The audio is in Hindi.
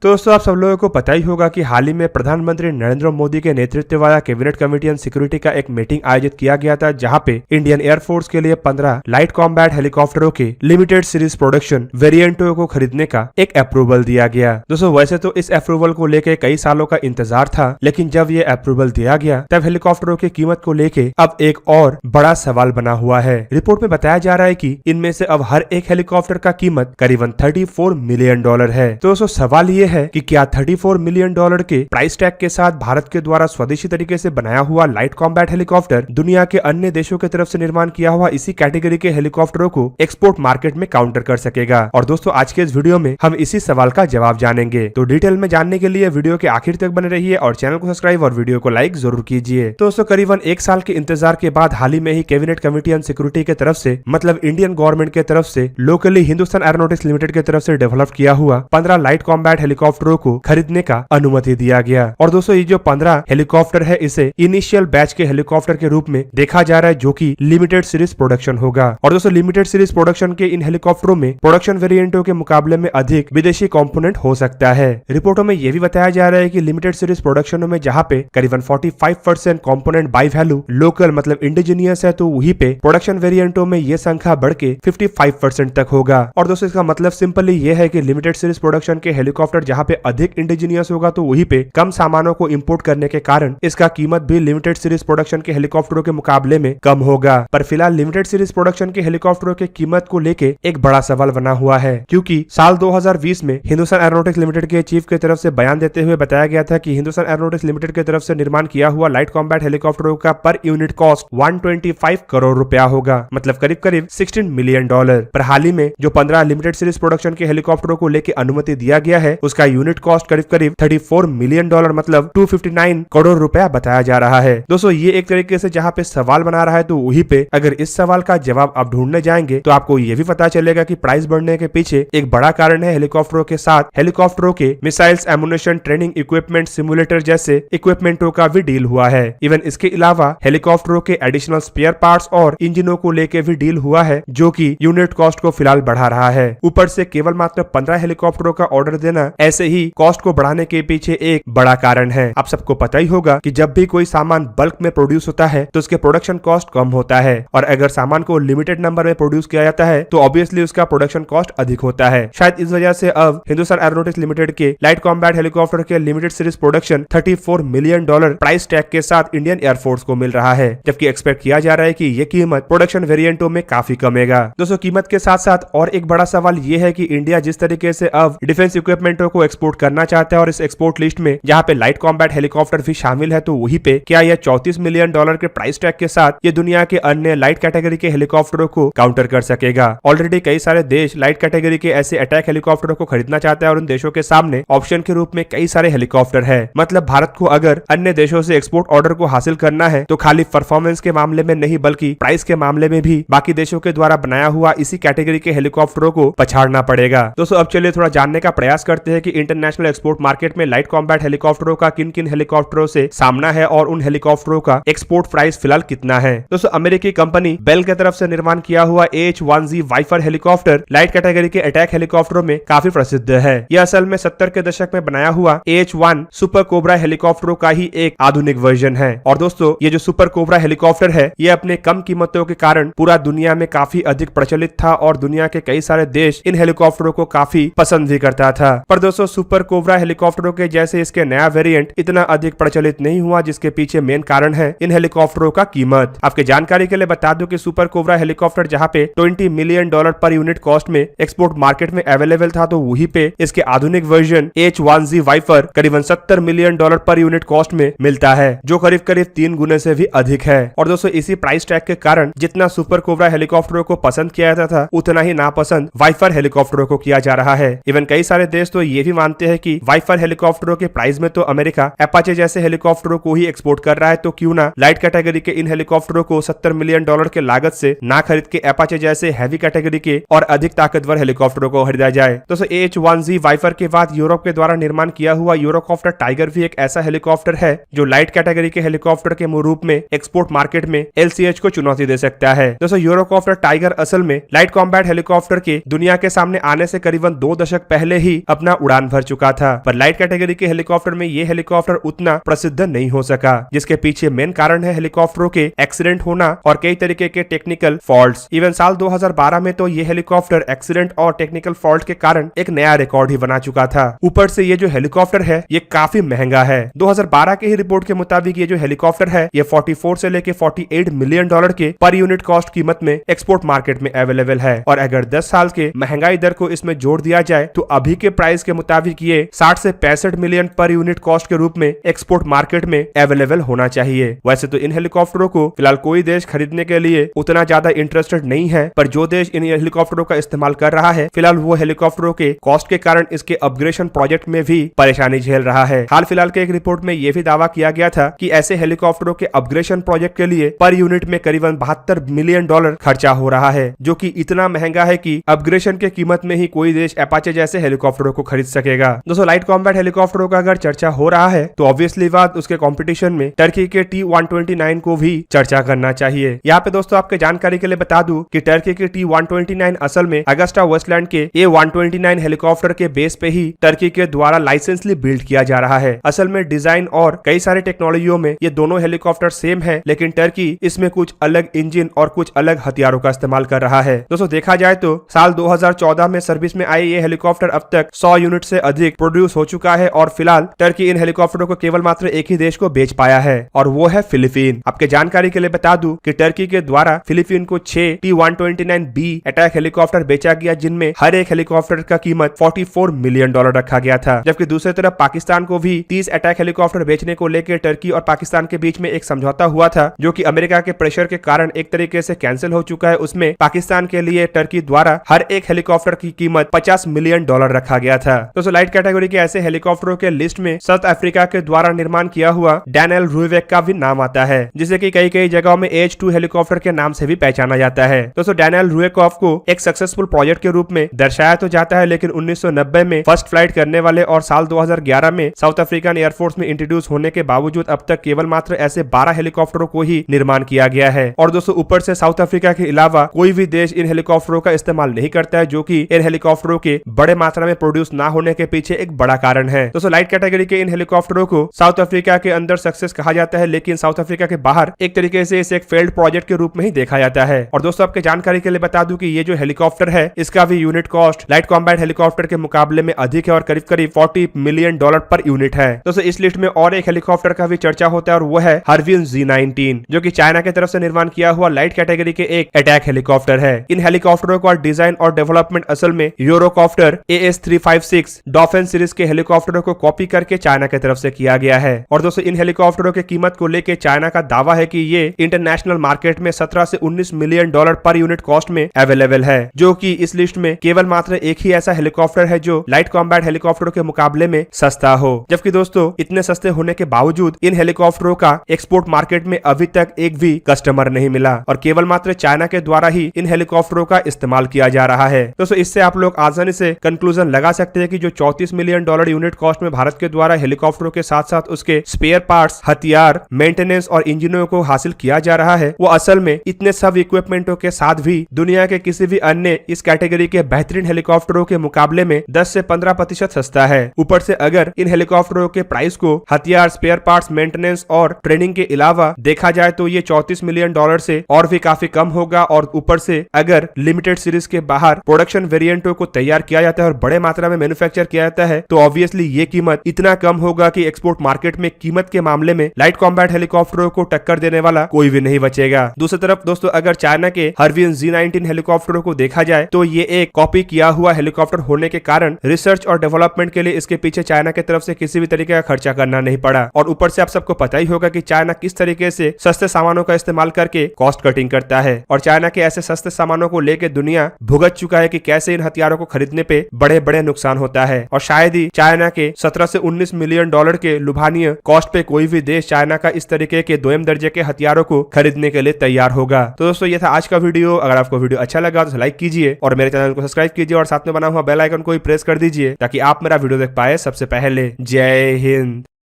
तो दोस्तों आप सब लोगों को पता ही होगा कि हाल ही में प्रधानमंत्री नरेंद्र मोदी के नेतृत्व वाला कैबिनेट कमेटी ऑन सिक्योरिटी का एक मीटिंग आयोजित किया गया था, जहां पे इंडियन एयरफोर्स के लिए 15 लाइट कॉम्बैट हेलीकॉप्टरों के लिमिटेड सीरीज प्रोडक्शन वेरिएंटों को खरीदने का एक अप्रूवल दिया गया। दोस्तों वैसे तो इस अप्रूवल को लेके कई सालों का इंतजार था, लेकिन जब ये अप्रूवल दिया गया तब हेलीकॉप्टरों की कीमत को लेके अब एक और बड़ा सवाल बना हुआ है। रिपोर्ट में बताया जा रहा है कि इनमें से अब हर एक हेलीकॉप्टर का कीमत करीबन $34 मिलियन है। तो दोस्तों सवाल ये है कि क्या $34 मिलियन के प्राइस टैग के साथ भारत के द्वारा स्वदेशी तरीके से बनाया हुआ लाइट कॉम्बैट हेलीकॉप्टर दुनिया के अन्य देशों की तरफ से निर्माण किया हुआ इसी कैटेगरी के हेलीकॉप्टरों को एक्सपोर्ट मार्केट में काउंटर कर सकेगा। और दोस्तों आज के इस वीडियो में हम इसी सवाल का जवाब जानेंगे, तो डिटेल में जानने के लिए वीडियो के आखिर तक बने रहिए और चैनल को सब्सक्राइब और वीडियो को लाइक जरूर कीजिए। तो दोस्तों करीबन एक साल के इंतजार के बाद हाल ही में ही कैबिनेट कमेटी ऑन सिक्योरिटी की तरफ से, मतलब इंडियन गवर्नमेंट की तरफ से लोकली हिंदुस्तान एरोनॉटिक्स लिमिटेड की तरफ से डेवलप किया हुआ 15 लाइट कॉम्बैट हेलीकॉप्टरों को खरीदने का अनुमति दिया गया। और दोस्तों ये जो 15 हेलीकॉप्टर है, इसे इनिशियल बैच के हेलीकॉप्टर के रूप में देखा जा रहा है, जो कि लिमिटेड सीरीज प्रोडक्शन होगा। और दोस्तों लिमिटेड सीरीज प्रोडक्शन के इन हेलीकॉप्टरों में प्रोडक्शन वेरिएंटों के मुकाबले में अधिक विदेशी कंपोनेंट हो सकता है। रिपोर्टों में यह भी बताया जा रहा है कि लिमिटेड सीरीज प्रोडक्शनों में जहां पे करीबन 45% कंपोनेंट बाय वैल्यू लोकल मतलब इंडिजीनियस है, तो वहीं पे प्रोडक्शन वेरिएंटों में यह संख्या बढ़ के 55% तक होगा। और दोस्तों इसका मतलब सिंपली यह है कि लिमिटेड सीरीज प्रोडक्शन के हेलीकॉप्टर जहां पे अधिक इंडिजीनियस होगा, तो वहीं पे कम सामानों को इंपोर्ट करने के कारण इसका कीमत भी लिमिटेड सीरीज प्रोडक्शन के हेलीकॉप्टरों के मुकाबले में कम होगा। पर फिलहाल लिमिटेड सीरीज प्रोडक्शन के हेलीकॉप्टरों के कीमत को लेके एक बड़ा सवाल बना हुआ है, क्योंकि साल 2020 में हिंदुस्तान एरोनॉटिक्स लिमिटेड के चीफ की तरफ से बयान देते हुए बताया गया था कि हिंदुस्तान एरोनॉटिक्स लिमिटेड की तरफ से निर्माण किया हुआ लाइट कॉम्बैट हेलीकॉप्टरों का पर यूनिट कॉस्ट 125 करोड़ रुपया होगा, मतलब करीब करीब $16 मिलियन। पर हाल ही में जो 15 लिमिटेड सीरीज प्रोडक्शन के हेलीकॉप्टरों को लेकर अनुमति दिया गया है, उसका यूनिट कॉस्ट करीब करीब $34 मिलियन मतलब 259 करोड़ रुपया बताया जा रहा है। दोस्तों ये एक तरीके से जहां पे सवाल बना रहा है, तो वहीं पे अगर इस सवाल का जवाब आप ढूंढने जाएंगे तो आपको ये भी पता चलेगा कि प्राइस बढ़ने के पीछे एक बड़ा कारण है हेलीकॉप्टरों के साथ हेलीकॉप्टरों के missiles, ammunition, training equipment, simulator जैसे इक्विपमेंटों का भी डील हुआ है। इवन इसके अलावा हेलीकॉप्टरों के एडिशनल स्पेयर पार्ट्स और इंजनों को लेकर भी डील हुआ है, जो कि यूनिट कॉस्ट को फिलहाल बढ़ा रहा है। ऊपर से केवल मात्र 15 हेलीकॉप्टरों का ऑर्डर देना ऐसे ही कॉस्ट को बढ़ाने के पीछे एक बड़ा कारण है। आप सबको पता ही होगा कि जब भी कोई सामान बल्क में प्रोड्यूस होता है तो उसके प्रोडक्शन कॉस्ट कम होता है, और अगर सामान को लिमिटेड नंबर में प्रोड्यूस किया जाता है तो ऑब्वियसली उसका प्रोडक्शन कॉस्ट अधिक होता है। शायद इस वजह से अब हिंदुस्तान एरोनॉटिक्स लिमिटेड के लाइट कॉम्बैट हेलीकॉप्टर के limited series production $34 million price tag के साथ इंडियन एयरफोर्स को मिल रहा है, जबकि एक्सपेक्ट किया जा रहा है कि ये कीमत प्रोडक्शन वेरिएंटों में काफी कमेगा। दोस्तों कीमत के साथ साथ और एक बड़ा सवाल ये है कि इंडिया जिस तरीके से अब डिफेंस इक्विपमेंटों को एक्सपोर्ट करना चाहता है, और इस एक्सपोर्ट लिस्ट में जहाँ पे लाइट कॉम्बैट हेलीकॉप्टर भी शामिल है, तो वहीं पे क्या यह $34 मिलियन के प्राइस टैग के साथ ये दुनिया के अन्य लाइट कैटेगरी के हेलीकॉप्टरों को काउंटर कर सकेगा। ऑलरेडी कई सारे देश लाइट कैटेगरी के ऐसे अटैक हेलीकॉप्टरों को खरीदना चाहते हैं, और उन देशों के सामने ऑप्शन के रूप में कई सारे हेलीकॉप्टर है। मतलब भारत को अगर अन्य देशों से एक्सपोर्ट ऑर्डर को हासिल करना है, तो खाली परफॉर्मेंस के मामले में नहीं बल्कि प्राइस के मामले में भी बाकी देशों के द्वारा बनाया हुआ इसी कैटेगरी के हेलीकॉप्टरों को पछाड़ना पड़ेगा। दोस्तों अब चलिए थोड़ा जानने का प्रयास करते हैं कि इंटरनेशनल एक्सपोर्ट मार्केट में लाइट कॉम्बैट हेलीकॉप्टरों का किन किन हेलीकॉप्टरों से सामना है और उन हेलीकॉप्टरों का एक्सपोर्ट प्राइस फिलहाल कितना है। दोस्तों अमेरिकी कंपनी बेल की तरफ से निर्माण किया हुआ AH-1Z Viper helicopter light category के अटैक हेलीकॉप्टरों में काफी प्रसिद्ध है। यह असल में 70 के दशक में बनाया हुआ AH-1 सुपर कोबरा हेलीकॉप्टरों का ही एक आधुनिक वर्जन है। और दोस्तों ये जो सुपर कोबरा हेलीकॉप्टर है, ये अपने कम कीमतों के कारण पूरा दुनिया में काफी अधिक प्रचलित था, और दुनिया के कई सारे देश इन हेलीकॉप्टरों को काफी पसंद भी करता था। पर दोस्तों सुपर कोबरा हेलीकॉप्टरों के जैसे इसके नया वेरिएंट इतना अधिक प्रचलित नहीं हुआ, जिसके पीछे मेन कारण है इन हेलीकॉप्टरों का कीमत। आपके जानकारी के लिए बता दूं कि सुपर कोबरा हेलीकॉप्टर जहां पे $20 मिलियन पर यूनिट कॉस्ट में एक्सपोर्ट मार्केट में अवेलेबल था, तो वहीं पे इसके आधुनिक वर्जन AH-1Z वाइपर करीबन $70 मिलियन पर यूनिट कॉस्ट में मिलता है, जो करीब करीब 3 गुने से भी अधिक है। और दोस्तों इसी प्राइस टैग के कारण जितना सुपर कोबरा हेलीकॉप्टरों को पसंद किया जाता था, उतना ही नापसंद वाइपर हेलीकॉप्टरों को किया जा रहा है। इवन कई सारे देश तो ये भी मानते हैं कि वाइपर हेलीकॉप्टरों के प्राइस में तो अमेरिका अपाचे जैसे हेलीकॉप्टरों को ही एक्सपोर्ट कर रहा है, तो क्यों ना लाइट कैटेगरी के इन हेलीकॉप्टरों को $70 मिलियन के लागत से ना खरीद के अपाचे जैसे हैवी कैटेगरी के और अधिक ताकतवर हेलीकॉप्टरों को खरीदा जाए। दोस्तों AH-1Z वाइपर के बाद यूरोप के द्वारा निर्माण किया हुआ यूरोकॉप्टर टाइगर भी एक ऐसा हेलीकॉप्टर है जो लाइट कैटेगरी के हेलीकॉप्टर के रूप में एक्सपोर्ट मार्केट में LCH को चुनौती दे सकता है। दोस्तों यूरोकॉप्टर टाइगर असल में लाइट कॉम्बैट हेलीकॉप्टर के दुनिया के सामने आने से करीबन 2 दशक पहले ही अपना उड़ान भर चुका था, पर लाइट कैटेगरी के हेलीकॉप्टर में ये हेलीकॉप्टर उतना प्रसिद्ध नहीं हो सका, जिसके पीछे मेन कारण है हेलीकॉप्टरों के एक्सीडेंट होना और कई तरीके के टेक्निकल फॉल्ट्स। इवन साल 2012 में तो ये हेलीकॉप्टर एक्सीडेंट और टेक्निकल फॉल्ट के कारण एक नया रिकॉर्ड ही बना चुका था। ऊपर से ये जो हेलीकॉप्टर है ये काफी महंगा है। 2012 के ही रिपोर्ट के मुताबिक ये जो हेलीकॉप्टर है ये 44 से लेके 48 मिलियन डॉलर के पर यूनिट कॉस्ट कीमत में एक्सपोर्ट मार्केट में अवेलेबल है। और अगर 10 साल के महंगाई दर को इसमें जोड़ दिया जाए तो अभी के प्राइस के मुताबिक ये 60 से 65 मिलियन पर यूनिट कॉस्ट के रूप में एक्सपोर्ट मार्केट में अवेलेबल होना चाहिए। वैसे तो इन हेलीकॉप्टरों को फिलहाल कोई देश खरीदने के लिए उतना ज्यादा इंटरेस्टेड नहीं है, पर जो देश इन हेलीकॉप्टरों का इस्तेमाल कर रहा है फिलहाल वो हेलीकॉप्टरों के कॉस्ट के कारण इसके अपग्रेडेशन प्रोजेक्ट में भी परेशानी झेल रहा है। हाल फिलहाल के एक रिपोर्ट में यह भी दावा किया गया था कि ऐसे हेलीकॉप्टरों के अपग्रेडेशन प्रोजेक्ट के लिए पर यूनिट में करीबन 72 मिलियन डॉलर खर्चा हो रहा है, जो कि इतना महंगा है कि अपग्रेडेशन के कीमत में ही कोई देश अपाचे जैसे हेलीकॉप्टरों को खरीद सकेगा। दोस्तों लाइट कॉम्बैट हेलीकॉप्टरों का अगर चर्चा हो रहा है तो ऑब्वियसली बात उसके कंपटीशन में टर्की के T-129 को भी चर्चा करना चाहिए। यहाँ पे दोस्तों आपके जानकारी के लिए बता दूं कि टर्की के T-129 असल में अगस्टा वेस्टलैंड के A-129 हेलीकॉप्टर के बेस पे ही टर्की के द्वारा लाइसेंसली बिल्ड किया जा रहा है। असल में डिजाइन और कई सारे टेक्नोलॉजियों में ये दोनों हेलीकॉप्टर सेम है, लेकिन टर्की इसमें कुछ अलग इंजन और कुछ अलग हथियारों का इस्तेमाल कर रहा है। दोस्तों देखा जाए तो साल 2014 में सर्विस में आए ये हेलीकॉप्टर अब तक 100 यूनिट से अधिक प्रोड्यूस हो चुका है और फिलहाल टर्की इन हेलीकॉप्टरों को केवल मात्र एक ही देश को बेच पाया है और वो है फिलीपीन। आपके जानकारी के लिए बता दूं कि टर्की के द्वारा फिलीपीन को 6 T-129B अटैक हेलीकॉप्टर बेचा गया, जिनमें हर एक हेलीकॉप्टर का कीमत 44 मिलियन डॉलर रखा गया था। जबकि दूसरी तरफ पाकिस्तान को भी 30 अटैक हेलीकॉप्टर बेचने को लेकर टर्की और पाकिस्तान के बीच में एक समझौता हुआ था, जो कि अमेरिका के प्रेशर के कारण एक तरीके से कैंसिल हो चुका है। उसमें पाकिस्तान के लिए टर्की द्वारा हर एक हेलीकॉप्टर की कीमत 50 मिलियन डॉलर रखा गया था। दोस्तों लाइट कैटेगरी के ऐसे हेलीकॉप्टरों के लिस्ट में साउथ अफ्रीका के द्वारा निर्माण किया हुआ डैनियल रूवेक का भी नाम आता है, जिसे कि कई जगहों में H-2 हेलीकॉप्टर के नाम से भी पहचाना जाता है। दोस्तों डैनियल रूवेकॉफ को एक सक्सेसफुल प्रोजेक्ट के रूप में दर्शाया तो जाता है, लेकिन 1990 में फर्स्ट फ्लाइट करने वाले और साल 2011 में साउथ अफ्रीकन एयरफोर्स में इंट्रोड्यूस होने के बावजूद अब तक केवल मात्र ऐसे 12 हेलीकॉप्टरों को ही निर्माण किया गया है। और दोस्तों ऊपर से साउथ अफ्रीका के अलावा कोई भी देश इन हेलीकॉप्टरों का इस्तेमाल नहीं करता है, जो कि इन हेलीकॉप्टरों के बड़े मात्रा में प्रोड्यूस ना होने के पीछे एक बड़ा कारण है। दोस्तों लाइट कैटेगरी के इन हेलीकॉप्टरों को साउथ अफ्रीका के अंदर सक्सेस कहा जाता है, लेकिन साउथ अफ्रीका के बाहर एक तरीके से इसे एक फेल्ड प्रोजेक्ट के रूप में ही देखा जाता है। और दोस्तों आपके जानकारी के लिए बता दूं कि ये जो हेलीकॉप्टर है इसका भी unit cost light combat helicopter के मुकाबले में अधिक है और करीब 40 मिलियन डॉलर पर यूनिट है। दोस्तों इस लिस्ट में और एक हेलीकॉप्टर का भी चर्चा होता है और वो है हरविन Z-19, जो कि चाइना की तरफ से निर्माण किया हुआ लाइट कैटेगरी के एक अटैक हेलीकॉप्टर है। इन हेलीकॉप्टरों का डिजाइन और डेवलपमेंट असल में यूरोकॉप्टर AS-356 डॉल्फिन सीरीज के हेलीकॉप्टरों को कॉपी करके चाइना की तरफ से किया गया है। और दोस्तों इन हेलीकॉप्टरों की कीमत को लेकर चाइना का दावा है कि ये इंटरनेशनल मार्केट में 17 से 19 million dollar per unit cost में अवेलेबल है, जो कि इस लिस्ट में केवल मात्र एक ही ऐसा हेलीकॉप्टर है जो लाइट कॉम्बैट हेलीकॉप्टरों के मुकाबले में सस्ता हो। जबकि दोस्तों इतने सस्ते होने के बावजूद इन हेलीकॉप्टरों का एक्सपोर्ट मार्केट में अभी तक एक भी कस्टमर नहीं मिला और केवल मात्र चाइना के द्वारा ही इन हेलीकॉप्टरों का इस्तेमाल किया जा रहा है। दोस्तों इससे आप लोग आसानी से कंक्लूजन लगा सकते हैं कि जो 34 मिलियन डॉलर यूनिट कॉस्ट में भारत के द्वारा हेलीकॉप्टरों के साथ साथ उसके स्पेयर पार्ट्स, हथियार, मेंटेनेंस और इंजनों को हासिल किया जा रहा है, वो असल में इतने सब इक्विपमेंटों के साथ भी दुनिया के किसी भी अन्य इस कैटेगरी के बेहतरीन हेलीकॉप्टरों के मुकाबले में 10 से 15% सस्ता है। ऊपर से अगर इन हेलीकॉप्टरों के प्राइस को हथियार, स्पेयर पार्ट्स, मेंटेनेंस और ट्रेनिंग के अलावा देखा जाए तो ये 34 मिलियन डॉलर से और भी काफी कम होगा। और ऊपर से अगर लिमिटेड सीरीज के बाहर प्रोडक्शन वेरिएंटों को तैयार किया जाता है और बड़े मात्रा में मैन्युफैक्चर किया जाता है तो ऑब्वियसली ये कीमत इतना कम होगा कि एक्सपोर्ट मार्केट में कीमत के मामले में लाइट कॉम्बैट हेलीकॉप्टरों को टक्कर देने वाला कोई भी नहीं बचेगा। दूसरी तरफ दोस्तों अगर चाइना के हरविन Z-19 हेलीकॉप्टरों को देखा जाए तो ये एक कॉपी किया हुआ हेलीकॉप्टर होने के कारण रिसर्च और डेवलपमेंट के लिए इसके पीछे चाइना की तरफ से किसी भी तरीके का खर्चा करना नहीं पड़ा। और ऊपर से आप सबको पता ही होगा कि चाइना किस तरीके से सस्ते सामानों का इस्तेमाल करके कॉस्ट कटिंग करता है और चाइना के ऐसे सस्ते सामानों को लेकर दुनिया भुगत चुका है कि कैसे इन हथियारों को खरीदने पे बड़े बड़े नुकसान होता है। और शायद ही चाइना के 17 से 19 मिलियन डॉलर के लुभानीय कॉस्ट पे कोई भी देश चाइना का इस तरीके के दोयम दर्जे के हथियारों को खरीदने के लिए तैयार होगा। तो दोस्तों ये था आज का वीडियो। अगर आपको वीडियो अच्छा लगा तो लाइक कीजिए और मेरे चैनल को सब्सक्राइब कीजिए और साथ में बना हुआ बेल आइकन को भी प्रेस कर दीजिए ताकि आप मेरा वीडियो देख पाए सबसे पहले। जय हिंद।